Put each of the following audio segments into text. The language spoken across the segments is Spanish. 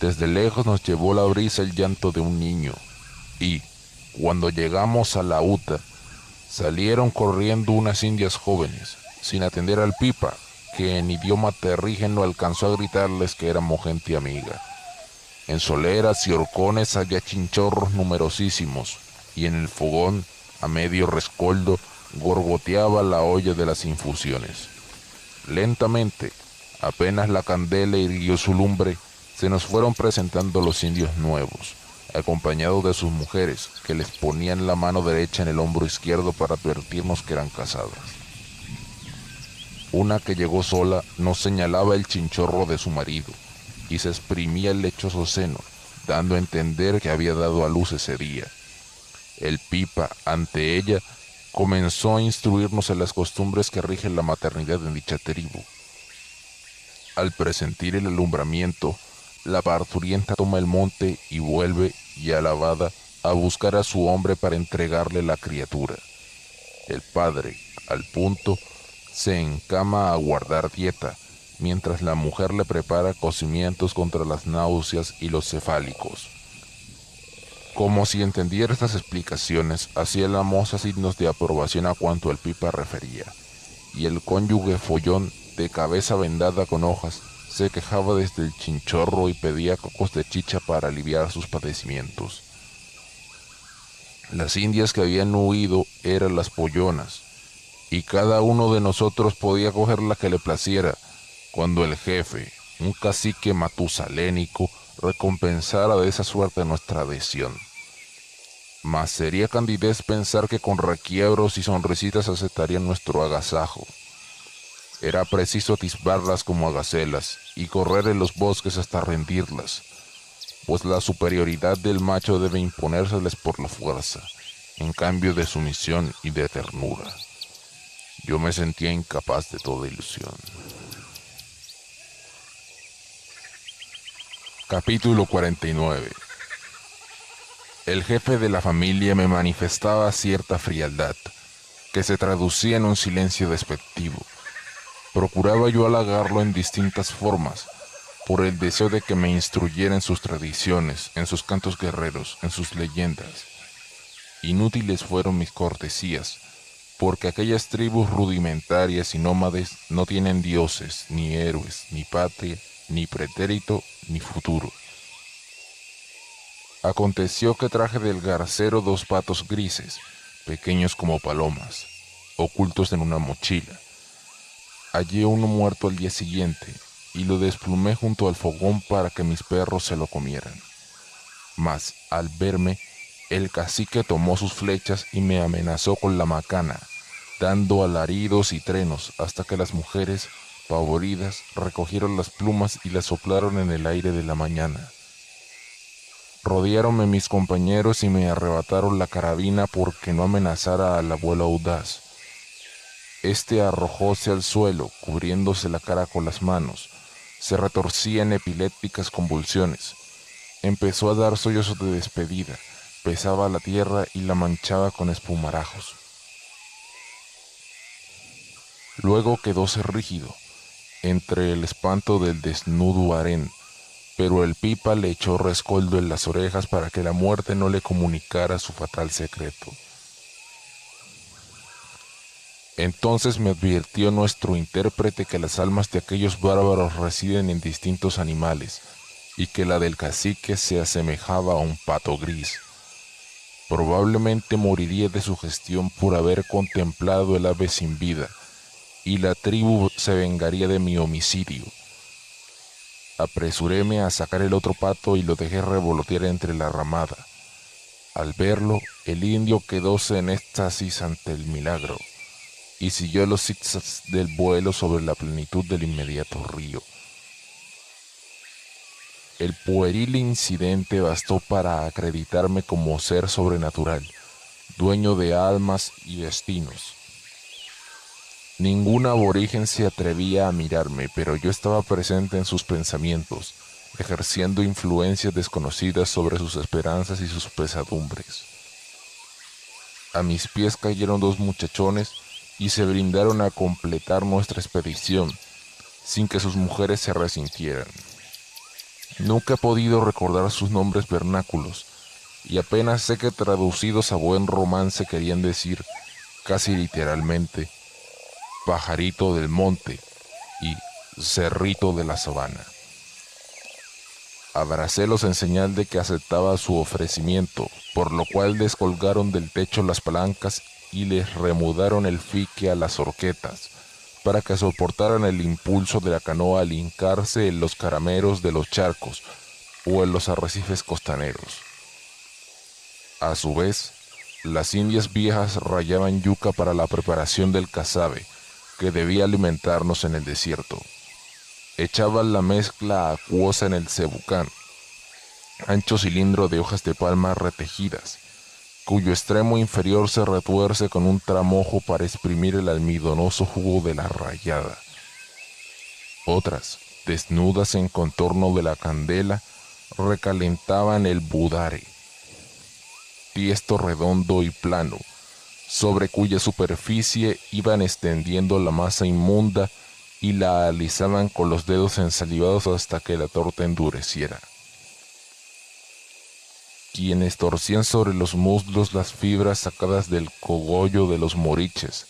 Desde lejos nos llevó la brisa el llanto de un niño, y, cuando llegamos a la huta, salieron corriendo unas indias jóvenes, sin atender al Pipa, que en idioma terrígeno alcanzó a gritarles que éramos gente amiga. En soleras y horcones había chinchorros numerosísimos, y en el fogón, a medio rescoldo, gorgoteaba la olla de las infusiones. Lentamente, apenas la candela irguió su lumbre, se nos fueron presentando los indios nuevos, acompañados de sus mujeres, que les ponían la mano derecha en el hombro izquierdo para advertirnos que eran casadas. Una que llegó sola nos señalaba el chinchorro de su marido, y se exprimía el lechoso seno, dando a entender que había dado a luz ese día. El Pipa, ante ella, comenzó a instruirnos en las costumbres que rigen la maternidad en dicha tribu. Al presentir el alumbramiento, la parturienta toma el monte y vuelve, ya lavada, a buscar a su hombre para entregarle la criatura. El padre, al punto, se encama a guardar dieta, mientras la mujer le prepara cocimientos contra las náuseas y los cefálicos. Como si entendiera estas explicaciones, hacía la moza signos de aprobación a cuanto el Pipa refería, y el cónyuge follón, de cabeza vendada con hojas, se quejaba desde el chinchorro y pedía cocos de chicha para aliviar sus padecimientos. Las indias que habían huido eran las pollonas, y cada uno de nosotros podía coger la que le placiera, cuando el jefe, un cacique matusalénico, recompensara de esa suerte nuestra adhesión. Mas sería candidez pensar que con requiebros y sonrisitas aceptarían nuestro agasajo. Era preciso atisbarlas como a gacelas y correr en los bosques hasta rendirlas, pues la superioridad del macho debe imponérseles por la fuerza, en cambio de sumisión y de ternura. Yo me sentía incapaz de toda ilusión. Capítulo 49. El jefe de la familia me manifestaba cierta frialdad, que se traducía en un silencio despectivo. Procuraba yo halagarlo en distintas formas, por el deseo de que me instruyera en sus tradiciones, en sus cantos guerreros, en sus leyendas. Inútiles fueron mis cortesías, porque aquellas tribus rudimentarias y nómades no tienen dioses, ni héroes, ni patria, ni pretérito, ni futuro. Aconteció que traje del garcero 2 patos grises, pequeños como palomas, ocultos en una mochila. Hallé uno muerto al día siguiente, y lo desplumé junto al fogón para que mis perros se lo comieran. Mas, al verme, el cacique tomó sus flechas y me amenazó con la macana, dando alaridos y trenos hasta que las mujeres, pavoridas, recogieron las plumas y las soplaron en el aire de la mañana. Rodeáronme mis compañeros y me arrebataron la carabina porque no amenazara al abuelo audaz. Este arrojóse al suelo, cubriéndose la cara con las manos. Se retorcía en epilépticas convulsiones. Empezó a dar sollozos de despedida, pesaba la tierra y la manchaba con espumarajos. Luego quedóse rígido, entre el espanto del desnudo harén, pero el Pipa le echó rescoldo en las orejas para que la muerte no le comunicara su fatal secreto. Entonces me advirtió nuestro intérprete que las almas de aquellos bárbaros residen en distintos animales, y que la del cacique se asemejaba a un pato gris. Probablemente moriría de sugestión por haber contemplado el ave sin vida, y la tribu se vengaría de mi homicidio. Apresuréme a sacar el otro pato y lo dejé revolotear entre la ramada. Al verlo, el indio quedóse en éxtasis ante el milagro, y siguió los zigzags del vuelo sobre la plenitud del inmediato río. El pueril incidente bastó para acreditarme como ser sobrenatural, dueño de almas y destinos. Ningún aborigen se atrevía a mirarme, pero yo estaba presente en sus pensamientos, ejerciendo influencias desconocidas sobre sus esperanzas y sus pesadumbres. A mis pies cayeron 2 muchachones y se brindaron a completar nuestra expedición, sin que sus mujeres se resintieran. Nunca he podido recordar sus nombres vernáculos, y apenas sé que traducidos a buen romance querían decir, casi literalmente, pajarito del monte y cerrito de la sabana. Abracélos en señal de que aceptaba su ofrecimiento, por lo cual descolgaron del techo las palancas y les remudaron el fique a las horquetas, para que soportaran el impulso de la canoa al hincarse en los carameros de los charcos o en los arrecifes costaneros. A su vez, las indias viejas rayaban yuca para la preparación del casabe, que debía alimentarnos en el desierto. Echaban la mezcla acuosa en el cebucán, ancho cilindro de hojas de palma retejidas, cuyo extremo inferior se retuerce con un tramojo para exprimir el almidonoso jugo de la rayada. Otras, desnudas en contorno de la candela, recalentaban el budare, tiesto redondo y plano, sobre cuya superficie iban extendiendo la masa inmunda y la alisaban con los dedos ensalivados hasta que la torta endureciera. Quienes torcían sobre los muslos las fibras sacadas del cogollo de los moriches,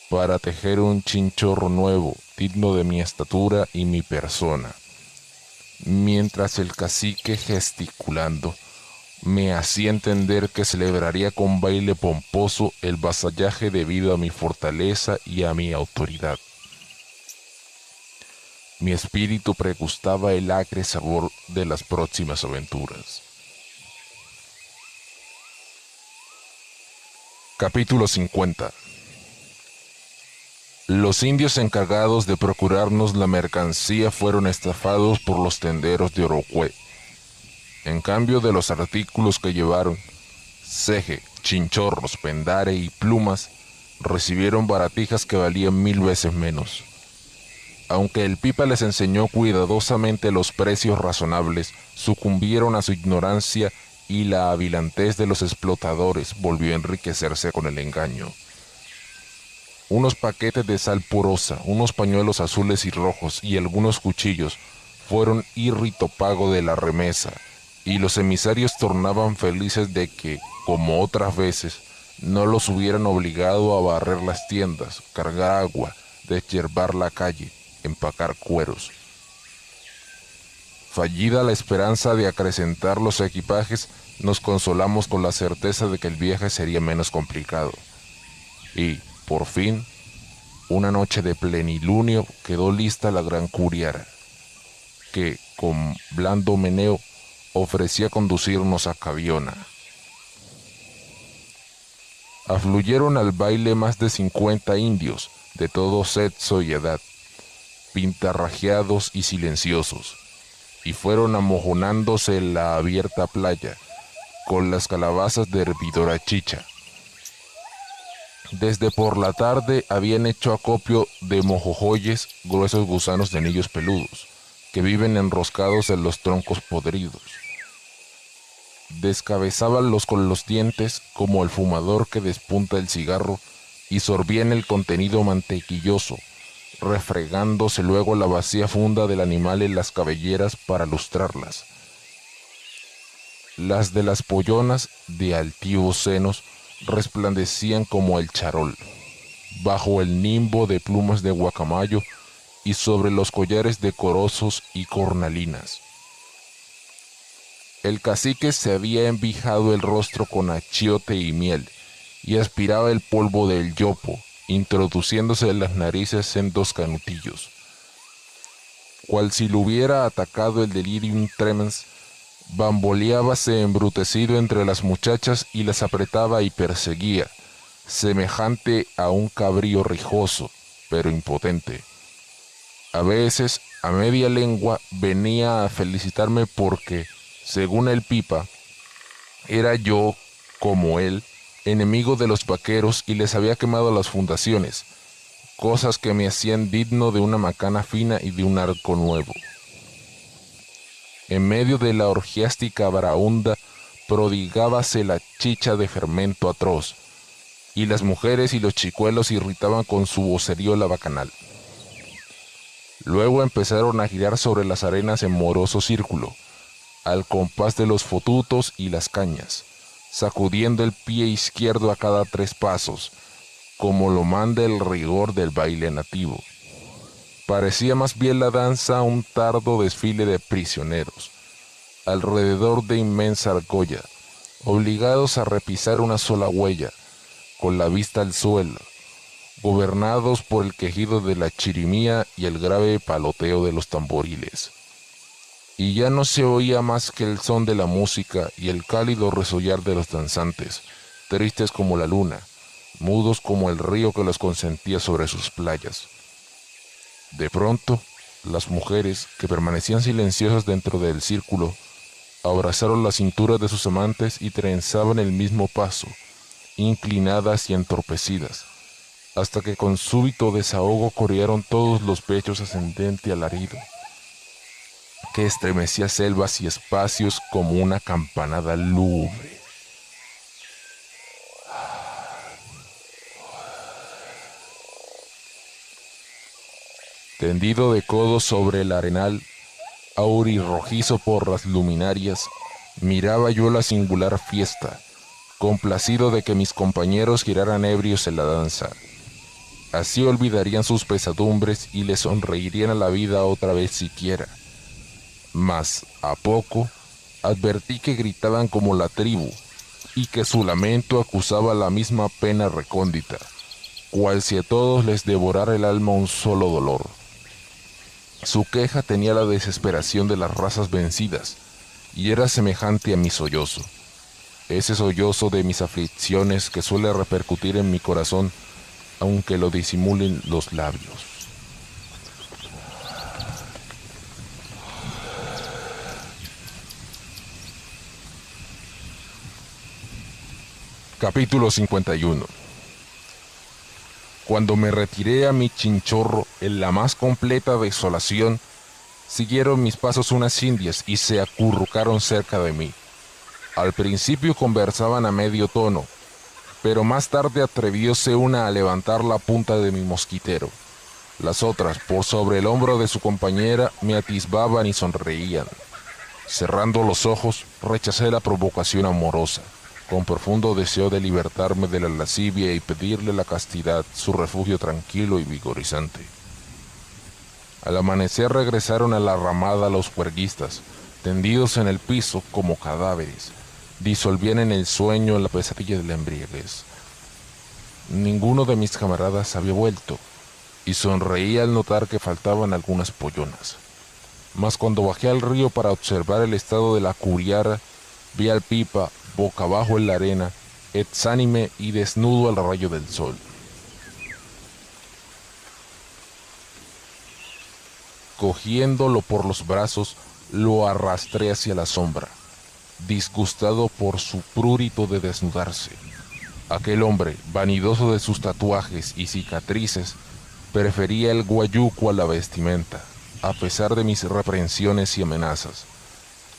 para tejer un chinchorro nuevo, digno de mi estatura y mi persona, mientras el cacique, gesticulando, me hacía entender que celebraría con baile pomposo el vasallaje debido a mi fortaleza y a mi autoridad. Mi espíritu pregustaba el acre sabor de las próximas aventuras. Capítulo 50. Los indios encargados de procurarnos la mercancía fueron estafados por los tenderos de Orocué. En cambio de los artículos que llevaron, ceje, chinchorros, pendare y plumas, recibieron baratijas que valían 1000 veces menos. Aunque el Pipa les enseñó cuidadosamente los precios razonables, sucumbieron a su ignorancia y la avilantez de los explotadores volvió a enriquecerse con el engaño. Unos paquetes de sal porosa, unos pañuelos azules y rojos y algunos cuchillos fueron írrito pago de la remesa, y los emisarios tornaban felices de que, como otras veces, no los hubieran obligado a barrer las tiendas, cargar agua, deshiervar la calle, empacar cueros. Fallida la esperanza de acrecentar los equipajes, nos consolamos con la certeza de que el viaje sería menos complicado. Y, por fin, una noche de plenilunio quedó lista la gran curiara, que, con blando meneo, ofrecía conducirnos a Cabiona. Afluyeron al baile más de 50 indios, de todo sexo y edad, pintarrajeados y silenciosos, y fueron amojonándose en la abierta playa, con las calabazas de hervidora chicha. Desde por la tarde habían hecho acopio de mojojoyes, gruesos gusanos de anillos peludos, que viven enroscados en los troncos podridos. Descabezábanlos con los dientes como el fumador que despunta el cigarro y sorbían el contenido mantequilloso, refregándose luego la vacía funda del animal en las cabelleras para lustrarlas. Las de las pollonas, de altivos senos, resplandecían como el charol, bajo el nimbo de plumas de guacamayo y sobre los collares decorosos y cornalinas. El cacique se había envijado el rostro con achiote y miel, y aspiraba el polvo del yopo, introduciéndose en las narices en 2 canutillos. Cual si lo hubiera atacado el delirium tremens, bamboleábase embrutecido entre las muchachas y las apretaba y perseguía, semejante a un cabrío rijoso, pero impotente. A veces, a media lengua, venía a felicitarme porque, según el Pipa, era yo, como él, enemigo de los vaqueros y les había quemado las fundaciones, cosas que me hacían digno de una macana fina y de un arco nuevo. En medio de la orgiástica baraúnda prodigábase la chicha de fermento atroz, y las mujeres y los chicuelos irritaban con su vocerío la bacanal. Luego empezaron a girar sobre las arenas en moroso círculo, al compás de los fotutos y las cañas, sacudiendo el pie izquierdo a cada 3 pasos, como lo manda el rigor del baile nativo. Parecía más bien la danza un tardo desfile de prisioneros, alrededor de inmensa argolla, obligados a repisar una sola huella, con la vista al suelo, gobernados por el quejido de la chirimía y el grave paloteo de los tamboriles. Y ya no se oía más que el son de la música y el cálido resollar de los danzantes, tristes como la luna, mudos como el río que los consentía sobre sus playas. De pronto, las mujeres, que permanecían silenciosas dentro del círculo, abrazaron las cinturas de sus amantes y trenzaban el mismo paso, inclinadas y entorpecidas, hasta que con súbito desahogo corearon todos los pechos ascendente alarido, que estremecía selvas y espacios como una campanada lúgubre. Tendido de codos sobre el arenal, aurirrojizo por las luminarias, miraba yo la singular fiesta, complacido de que mis compañeros giraran ebrios en la danza. Así olvidarían sus pesadumbres y le sonreirían a la vida otra vez siquiera. Mas, a poco, advertí que gritaban como la tribu, y que su lamento acusaba la misma pena recóndita, cual si a todos les devorara el alma un solo dolor. Su queja tenía la desesperación de las razas vencidas, y era semejante a mi sollozo, ese sollozo de mis aflicciones que suele repercutir en mi corazón, aunque lo disimulen los labios. Capítulo 51. Cuando me retiré a mi chinchorro en la más completa desolación, siguieron mis pasos unas indias y se acurrucaron cerca de mí. Al principio conversaban a medio tono, pero más tarde atrevióse una a levantar la punta de mi mosquitero. Las otras, por sobre el hombro de su compañera, me atisbaban y sonreían. Cerrando los ojos, rechacé la provocación amorosa, con profundo deseo de libertarme de la lascivia y pedirle la castidad, su refugio tranquilo y vigorizante. Al amanecer regresaron a la ramada los juerguistas, tendidos en el piso como cadáveres, disolvían en el sueño la pesadilla de la embriaguez. Ninguno de mis camaradas había vuelto, y sonreí al notar que faltaban algunas pollonas. Mas cuando bajé al río para observar el estado de la curiara, vi al Pipa boca abajo en la arena, exánime y desnudo al rayo del sol. Cogiéndolo por los brazos, lo arrastré hacia la sombra, disgustado por su prurito de desnudarse. Aquel hombre, vanidoso de sus tatuajes y cicatrices, prefería el guayuco a la vestimenta, a pesar de mis reprensiones y amenazas.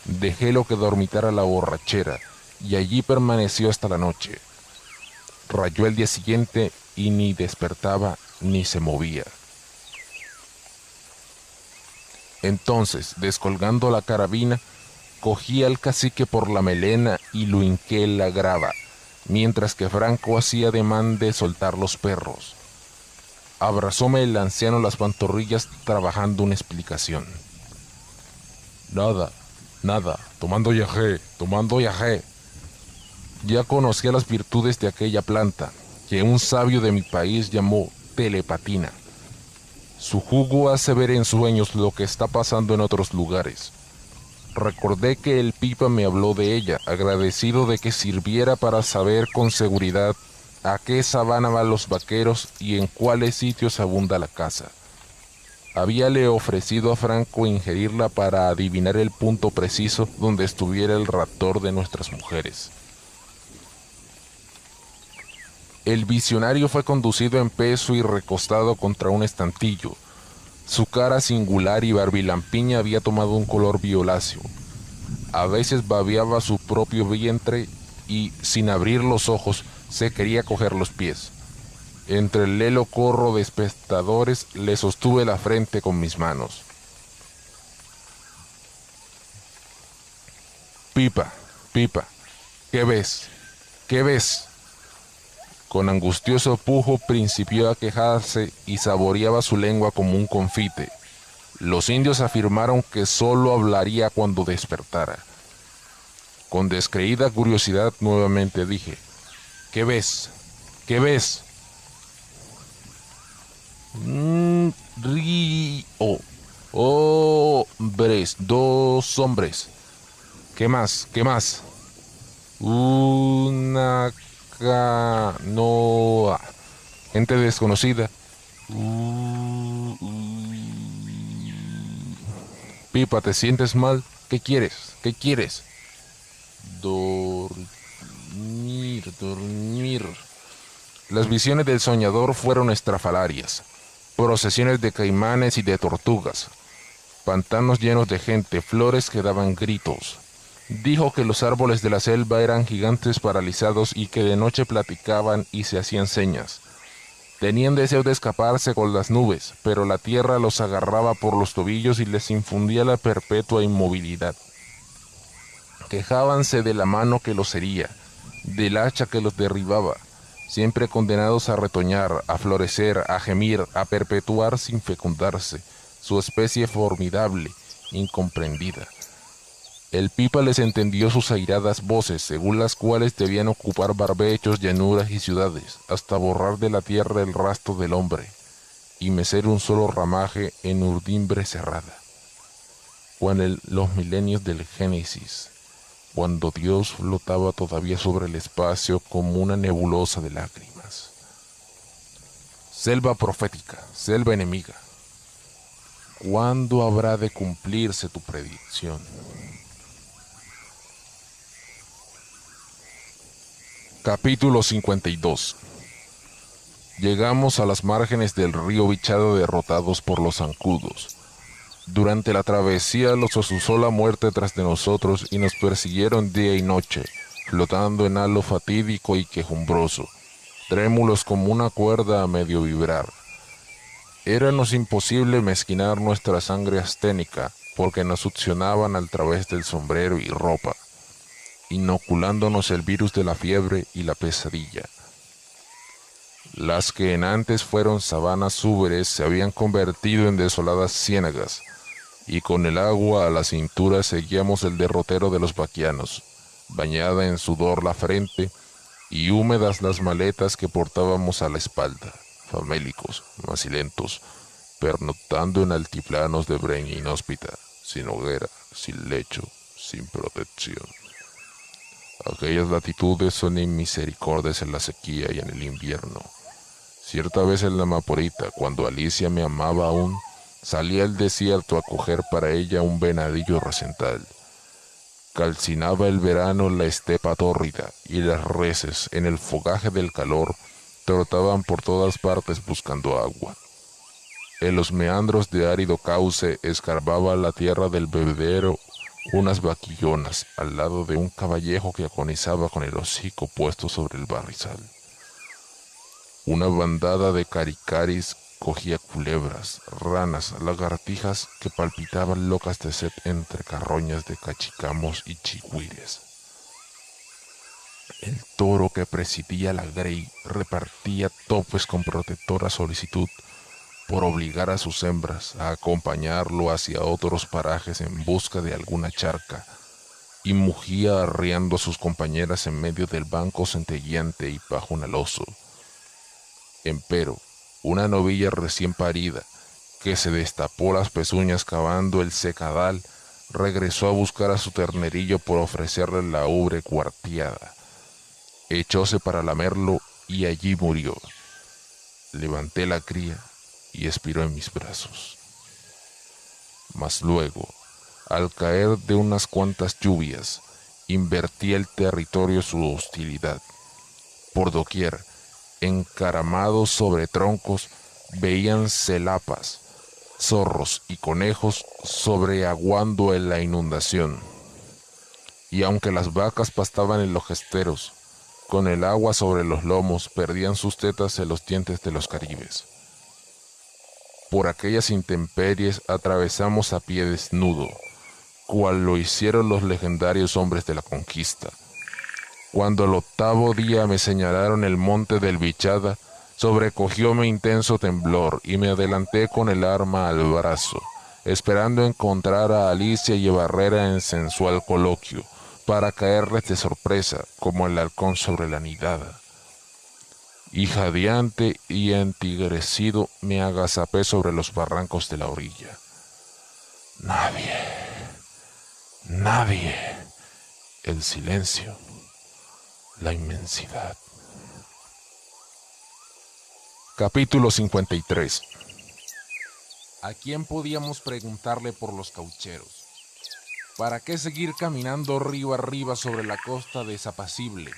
Dejélo que dormitara la borrachera, y allí permaneció hasta la noche. Rayó el día siguiente y ni despertaba ni se movía. Entonces, descolgando la carabina, cogí al cacique por la melena y lo hinqué en la grava, mientras que Franco hacía ademán de soltar los perros. Abrazóme el anciano las pantorrillas trabajando una explicación. Nada, tomando yagé. Ya conocía las virtudes de aquella planta, que un sabio de mi país llamó telepatina. Su jugo hace ver en sueños lo que está pasando en otros lugares. Recordé que el Pipa me habló de ella, agradecido de que sirviera para saber con seguridad a qué sabana van los vaqueros y en cuáles sitios abunda la caza. Habíale ofrecido a Franco ingerirla para adivinar el punto preciso donde estuviera el raptor de nuestras mujeres. El visionario fue conducido en peso y recostado contra un estantillo. Su cara singular y barbilampiña había tomado un color violáceo. A veces babeaba su propio vientre y, sin abrir los ojos, se quería coger los pies. Entre el lelo corro de espectadores le sostuve la frente con mis manos. Pipa, Pipa, ¿qué ves? ¿Qué ves? Con angustioso pujo principió a quejarse y saboreaba su lengua como un confite. Los indios afirmaron que solo hablaría cuando despertara. Con descreída curiosidad nuevamente dije, ¿qué ves? ¿Qué ves? Río. Hombres, 2 hombres. ¿Qué más? ¿Qué más? Una canoa. Gente desconocida. Pipa, ¿te sientes mal? ¿Qué quieres? ¿Qué quieres? Dormir, dormir. Las visiones del soñador fueron estrafalarias. Procesiones de caimanes y de tortugas. Pantanos llenos de gente, flores que daban gritos. Dijo que los árboles de la selva eran gigantes paralizados y que de noche platicaban y se hacían señas. Tenían deseo de escaparse con las nubes, pero la tierra los agarraba por los tobillos y les infundía la perpetua inmovilidad. Quejábanse de la mano que los hería, del hacha que los derribaba, siempre condenados a retoñar, a florecer, a gemir, a perpetuar sin fecundarse, su especie formidable, incomprendida. El Pipa les entendió sus airadas voces, según las cuales debían ocupar barbechos, llanuras y ciudades, hasta borrar de la tierra el rastro del hombre, y mecer un solo ramaje en urdimbre cerrada. Los milenios del Génesis, cuando Dios flotaba todavía sobre el espacio como una nebulosa de lágrimas. Selva profética, selva enemiga, ¿cuándo habrá de cumplirse tu predicción? Capítulo 52. Llegamos a las márgenes del río Bichado derrotados por los zancudos. Durante la travesía los azuzó la muerte tras de nosotros y nos persiguieron día y noche, flotando en halo fatídico y quejumbroso, trémulos como una cuerda a medio vibrar. Éranos imposible mezquinar nuestra sangre asténica, porque nos succionaban al través del sombrero y ropa, inoculándonos el virus de la fiebre y la pesadilla. Las que en antes fueron sabanas úberes se habían convertido en desoladas ciénagas, y con el agua a la cintura seguíamos el derrotero de los vaquianos, bañada en sudor la frente y húmedas las maletas que portábamos a la espalda, famélicos, macilentos, pernoctando en altiplanos de breña inhóspita, sin hoguera, sin lecho, sin protección. Aquellas latitudes son inmisericordias en la sequía y en el invierno. Cierta vez en la Maporita, cuando Alicia me amaba aún, salí al desierto a coger para ella un venadillo recental. Calcinaba el verano la estepa tórrida y las reses, en el fogaje del calor, trotaban por todas partes buscando agua. En los meandros de árido cauce escarbaba la tierra del bebedero unas vaquillonas al lado de un caballejo que agonizaba con el hocico puesto sobre el barrizal. Una bandada de caricaris cogía culebras, ranas, lagartijas que palpitaban locas de sed entre carroñas de cachicamos y chigüires. El toro que presidía la grey repartía topes con protectora solicitud por obligar a sus hembras a acompañarlo hacia otros parajes en busca de alguna charca, y mugía arreando a sus compañeras en medio del banco centelleante y pajonaloso. Empero, una novilla recién parida, que se destapó las pezuñas cavando el secadal, regresó a buscar a su ternerillo por ofrecerle la ubre cuarteada. Echóse para lamerlo y allí murió. Levanté la cría y expiró en mis brazos. Mas luego, al caer de unas cuantas lluvias, invertía el territorio su hostilidad. Por doquier, encaramados sobre troncos, veíanse lapas, zorros y conejos sobreaguando en la inundación. Y aunque las vacas pastaban en los esteros, con el agua sobre los lomos, perdían sus tetas en los dientes de los caribes. Por aquellas intemperies atravesamos a pie desnudo, cual lo hicieron los legendarios hombres de la conquista. Cuando al 8º día me señalaron el monte del Vichada, sobrecogióme intenso temblor y me adelanté con el arma al brazo, esperando encontrar a Alicia y a Barrera en sensual coloquio, para caerles de sorpresa como el halcón sobre la nidada. Y jadeante y entigrecido me agazapé sobre los barrancos de la orilla. Nadie. El silencio, la inmensidad. Capítulo 53. ¿A quién podíamos preguntarle por los caucheros? ¿Para qué seguir caminando río arriba sobre la costa desapacible?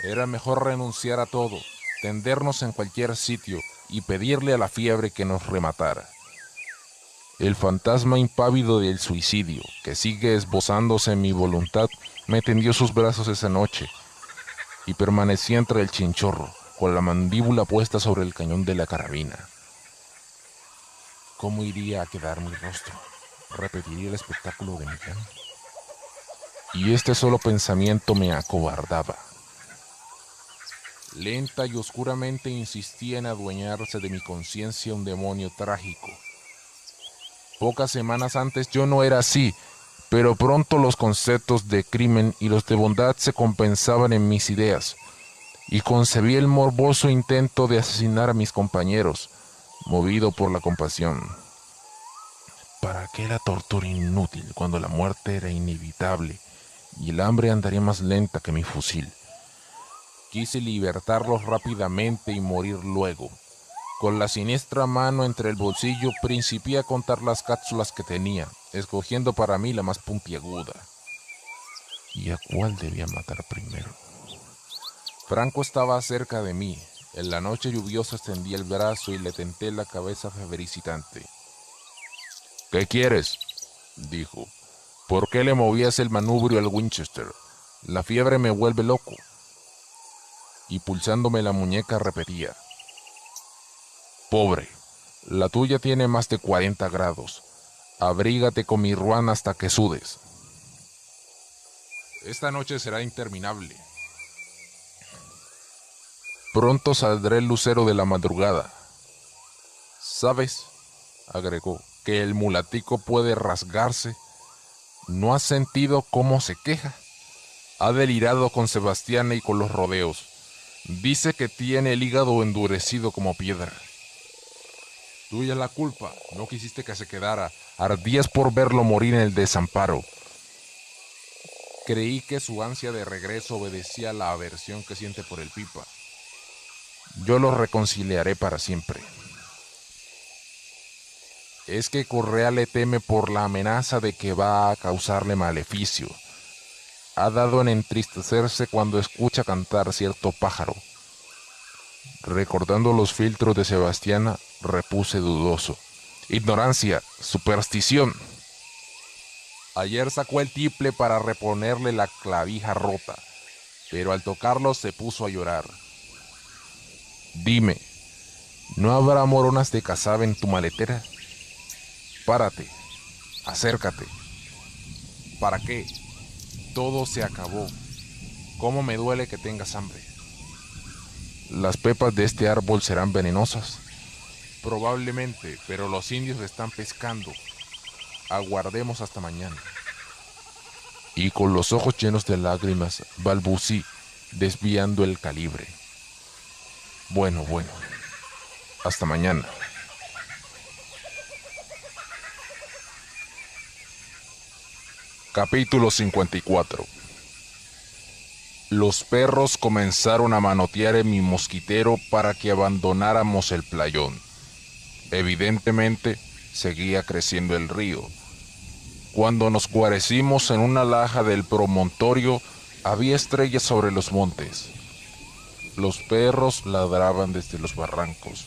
Era mejor renunciar a todo, tendernos en cualquier sitio y pedirle a la fiebre que nos rematara. El fantasma impávido del suicidio, que sigue esbozándose en mi voluntad, me tendió sus brazos esa noche y permanecí entre el chinchorro, con la mandíbula puesta sobre el cañón de la carabina. ¿Cómo iría a quedar mi rostro? ¿Repetiría el espectáculo de Millán? Y este solo pensamiento me acobardaba. Lenta y oscuramente insistía en adueñarse de mi conciencia un demonio trágico. Pocas semanas antes yo no era así, pero pronto los conceptos de crimen y los de bondad se compensaban en mis ideas, y concebí el morboso intento de asesinar a mis compañeros, movido por la compasión. ¿Para qué la tortura inútil cuando la muerte era inevitable y el hambre andaría más lenta que mi fusil? Quise libertarlos rápidamente y morir luego. Con la siniestra mano entre el bolsillo principié a contar las cápsulas que tenía, escogiendo para mí la más puntiaguda. ¿Y a cuál debía matar primero? Franco estaba cerca de mí. En la noche lluviosa extendí el brazo y le tenté la cabeza febricitante. ¿Qué quieres?, dijo. ¿Por qué le movías el manubrio al Winchester? La fiebre me vuelve loco. Y pulsándome la muñeca repetía. Pobre, la tuya tiene más de 40 grados. Abrígate con mi ruana hasta que sudes. Esta noche será interminable. Pronto saldrá el lucero de la madrugada. ¿Sabes?, agregó, que el mulatico puede rasgarse. ¿No has sentido cómo se queja? Ha delirado con Sebastiana y con los rodeos. Dice que tiene el hígado endurecido como piedra. Tuya es la culpa, no quisiste que se quedara, ardías por verlo morir en el desamparo. Creí que su ansia de regreso obedecía a la aversión que siente por el Pipa. Yo los reconciliaré para siempre. Es que Correa le teme por la amenaza de que va a causarle maleficio. Ha dado en entristecerse cuando escucha cantar cierto pájaro. Recordando los filtros de Sebastiana, repuse dudoso. Ignorancia, superstición. Ayer sacó el tiple para reponerle la clavija rota, pero al tocarlo se puso a llorar. Dime, ¿no habrá moronas de casabe en tu maletera? Párate, acércate. ¿Para qué? Todo se acabó. ¿Cómo me duele que tengas hambre? ¿Las pepas de este árbol serán venenosas? Probablemente, pero los indios están pescando. Aguardemos hasta mañana. Y con los ojos llenos de lágrimas, balbucí, desviando el calibre. Bueno, hasta mañana. Capítulo 54. Los perros comenzaron a manotear en mi mosquitero para que abandonáramos el playón. Evidentemente, seguía creciendo el río. Cuando nos guarecimos en una laja del promontorio, había estrellas sobre los montes. Los perros ladraban desde los barrancos.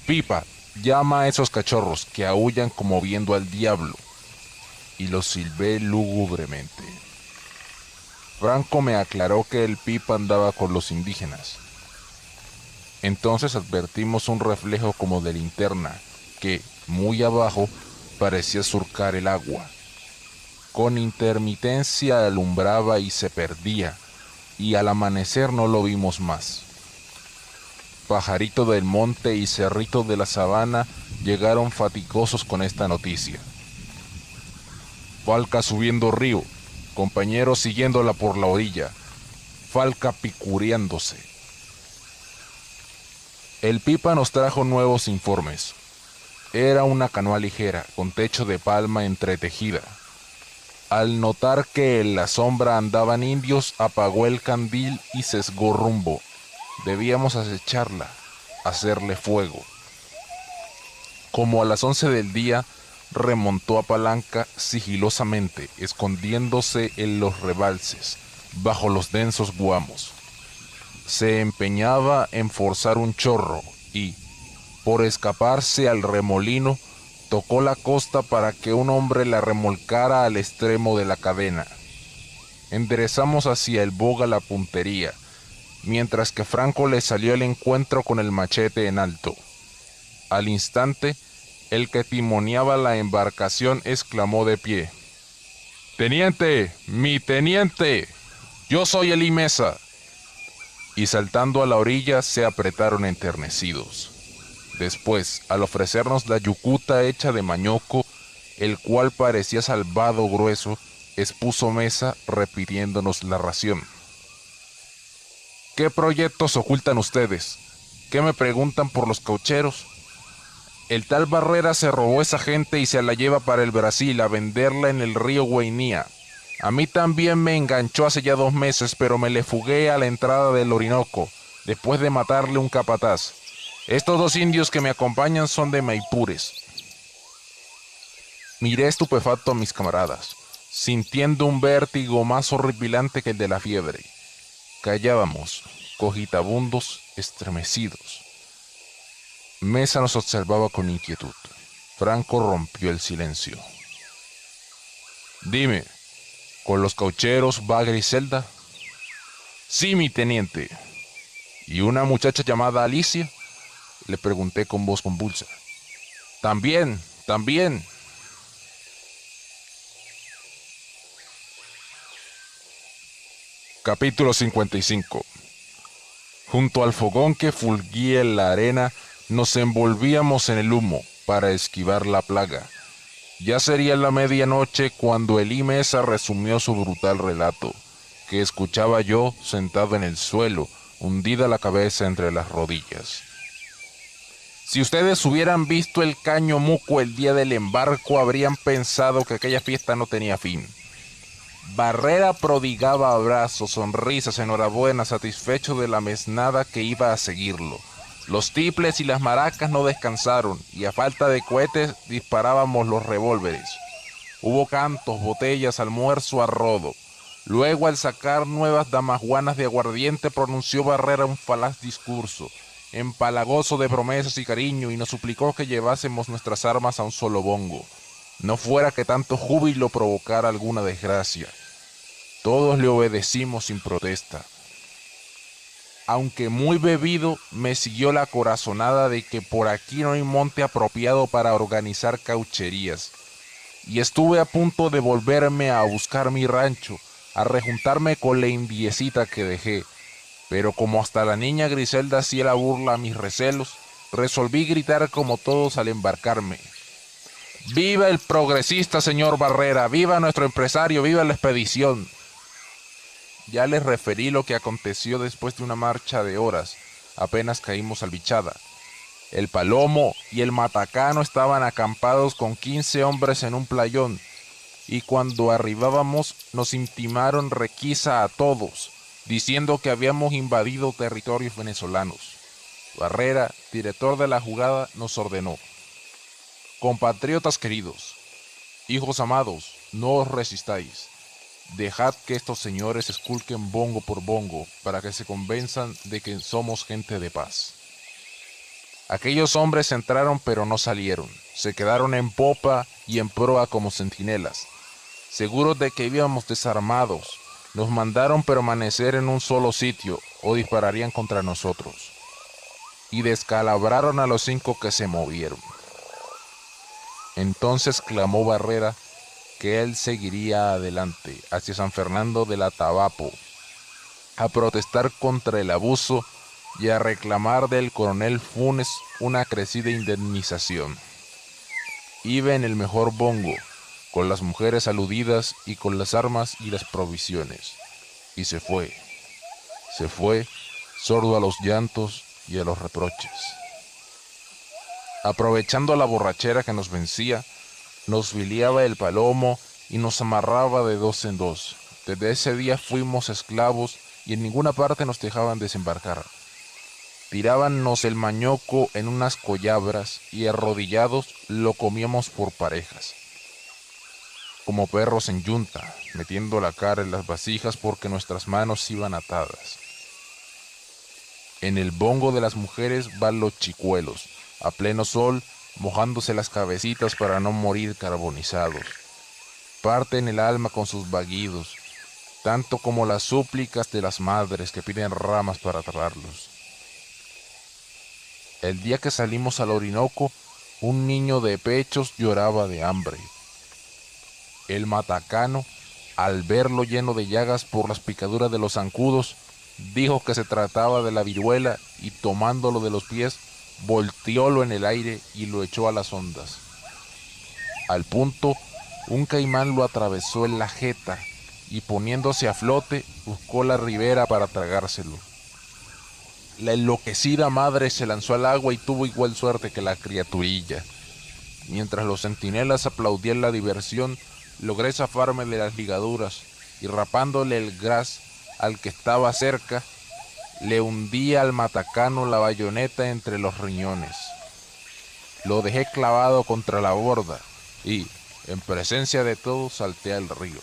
Pipa, llama a esos cachorros que aúllan como viendo al diablo. Y los silbé lúgubremente. Franco me aclaró que el Pipa andaba con los indígenas. Entonces advertimos un reflejo como de linterna que, muy abajo, parecía surcar el agua. Con intermitencia alumbraba y se perdía, y al amanecer no lo vimos más. Pajarito del monte y cerrito de la sabana llegaron fatigosos con esta noticia. Falca subiendo río, compañeros siguiéndola por la orilla, Falca picureándose. El Pipa nos trajo nuevos informes. Era una canoa ligera, con techo de palma entretejida. Al notar que en la sombra andaban indios, apagó el candil y sesgó rumbo. Debíamos acecharla, hacerle fuego. Como a las 11 del día, remontó a Palanca sigilosamente, escondiéndose en los rebalses, bajo los densos guamos. Se empeñaba en forzar un chorro y, por escaparse al remolino, tocó la costa para que un hombre la remolcara al extremo de la cadena. Enderezamos hacia el boga la puntería, mientras que Franco le salió al encuentro con el machete en alto. Al instante, el que timoneaba la embarcación exclamó de pie: «¡Teniente! ¡Mi teniente! ¡Yo soy Elí Mesa!» Y saltando a la orilla se apretaron enternecidos. Después, al ofrecernos la yucuta hecha de mañoco, el cual parecía salvado grueso, expuso Mesa repitiéndonos la ración. ¿Qué proyectos ocultan ustedes? ¿Qué me preguntan por los caucheros? El tal Barrera se robó esa gente y se la lleva para el Brasil a venderla en el río Guainía. A mí también me enganchó hace ya 2 meses, pero me le fugué a la entrada del Orinoco, después de matarle un capataz. Estos 2 indios que me acompañan son de Maipures. Miré estupefacto a mis camaradas, sintiendo un vértigo más horripilante que el de la fiebre. Callábamos, cogitabundos, estremecidos. Mesa nos observaba con inquietud. Franco rompió el silencio. «Dime, ¿con los caucheros va Griselda?» «Sí, mi teniente». «¿Y una muchacha llamada Alicia?» Le pregunté con voz convulsa. «También, también». Capítulo 55. Junto al fogón que fulguía en la arena, nos envolvíamos en el humo para esquivar la plaga. Ya sería la medianoche cuando Elí Mesa resumió su brutal relato, que escuchaba yo sentado en el suelo, hundida la cabeza entre las rodillas. Si ustedes hubieran visto el Caño Muco el día del embarco, habrían pensado que aquella fiesta no tenía fin. Barrera prodigaba abrazos, sonrisas, enhorabuena, satisfecho de la mesnada que iba a seguirlo. Los tiples y las maracas no descansaron, y a falta de cohetes disparábamos los revólveres. Hubo cantos, botellas, almuerzo a rodo. Luego, al sacar nuevas damajuanas de aguardiente, pronunció Barrera un falaz discurso, empalagoso de promesas y cariño, y nos suplicó que llevásemos nuestras armas a un solo bongo, no fuera que tanto júbilo provocara alguna desgracia. Todos le obedecimos sin protesta. Aunque muy bebido, me siguió la corazonada de que por aquí no hay monte apropiado para organizar caucherías, y estuve a punto de volverme a buscar mi rancho, a rejuntarme con la indiecita que dejé, pero como hasta la niña Griselda hacía la burla a mis recelos, resolví gritar como todos al embarcarme: «¡Viva el progresista, señor Barrera! ¡Viva nuestro empresario! ¡Viva la expedición!». Ya les referí lo que aconteció después de una marcha de horas. Apenas caímos al Bichada. El Palomo y el Matacano estaban acampados con 15 hombres en un playón, y cuando arribábamos nos intimaron requisa a todos, diciendo que habíamos invadido territorios venezolanos. Barrera, director de la jugada, nos ordenó: «Compatriotas queridos, hijos amados, no os resistáis. Dejad que estos señores esculquen bongo por bongo para que se convenzan de que somos gente de paz». Aquellos hombres entraron pero no salieron. Se quedaron en popa y en proa como centinelas, seguros de que íbamos desarmados, Nos mandaron permanecer en un solo sitio o dispararían contra nosotros. Y descalabraron a los 5 que se movieron. Entonces clamó Barrera que él seguiría adelante hacia San Fernando del Atabapo, a protestar contra el abuso y a reclamar del coronel Funes una crecida indemnización. Iba en el mejor bongo, con las mujeres aludidas y con las armas y las provisiones. Y se fue, sordo a los llantos y a los reproches. Aprovechando la borrachera que nos vencía, nos filiaba el palomo y nos amarraba de 2 en 2. Desde ese día fuimos esclavos y en ninguna parte nos dejaban desembarcar. Tirábannos el mañoco en unas collabras y arrodillados lo comíamos por parejas, como perros en yunta, metiendo la cara en las vasijas porque nuestras manos iban atadas. En el bongo de las mujeres van los chicuelos, a pleno sol, mojándose las cabecitas para no morir carbonizados. Parten el alma con sus vaguidos, tanto como las súplicas de las madres que piden ramas para atararlos. El día que salimos al Orinoco, un niño de pechos lloraba de hambre. El matacano, al verlo lleno de llagas por las picaduras de los zancudos, dijo que se trataba de la viruela y tomándolo de los pies, volteólo en el aire y lo echó a las ondas. Al punto, un caimán lo atravesó en la jeta y poniéndose a flote, buscó la ribera para tragárselo. La enloquecida madre se lanzó al agua y tuvo igual suerte que la criaturilla. Mientras los centinelas aplaudían la diversión, logré zafarme de las ligaduras y rapándole el gras al que estaba cerca, le hundí al matacano la bayoneta entre los riñones. Lo dejé clavado contra la borda y, en presencia de todos, salté al río.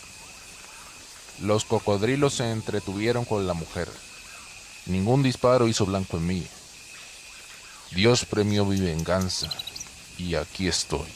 Los cocodrilos se entretuvieron con la mujer. Ningún disparo hizo blanco en mí. Dios premió mi venganza y aquí estoy.